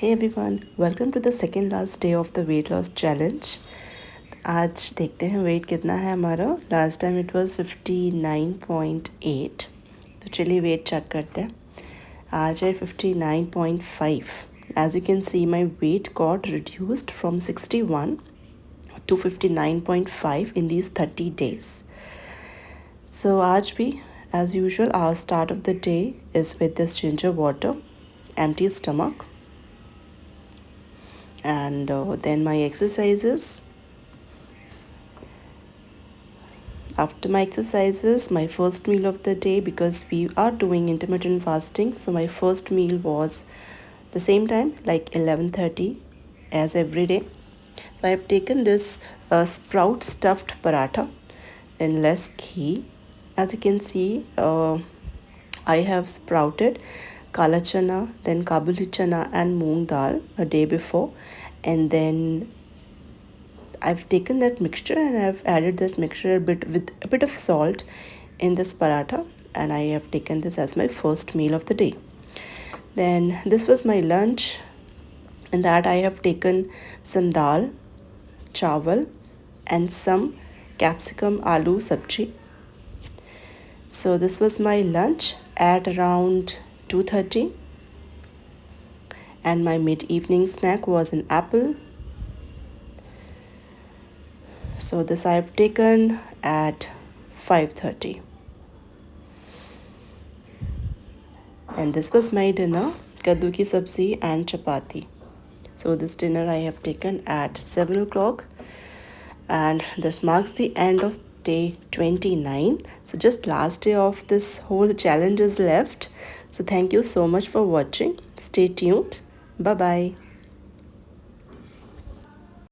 Hey everyone, welcome to the second last day of the weight loss challenge. आज देखते हैं wait कितना है हमारा. Last time it was 59.8. तो चलिए वेट चेक करते हैं. आज है 59.5. As you can see, my weight got reduced from 61 to 59.5 in these 30 days. So आज भी as usual our start of the day is with this ginger water, empty stomach. And then my exercises. After my exercises, my first meal of the day, because we are doing intermittent fasting, so my first meal was the same time, like 11:30, as every day. So I have taken this sprout stuffed paratha in less ghee. As you can see, I have sprouted kala chana, then kabuli chana and moong dal a day before, and then I've taken that mixture and I've added this mixture with a bit of salt in this paratha, and I have taken this as my first meal of the day. Then this was my lunch. In that I have taken some dal, chawal and some capsicum aloo sabji. So this was my lunch at around 2:30, and my mid-evening snack was an apple. So this I have taken at 5:30. And this was my dinner, kaddu ki sabzi and chapati. So this dinner I have taken at 7 o'clock, and this marks the end of day 29. So just last day of this whole challenge is left. So thank you so much for watching. Stay tuned. Bye bye.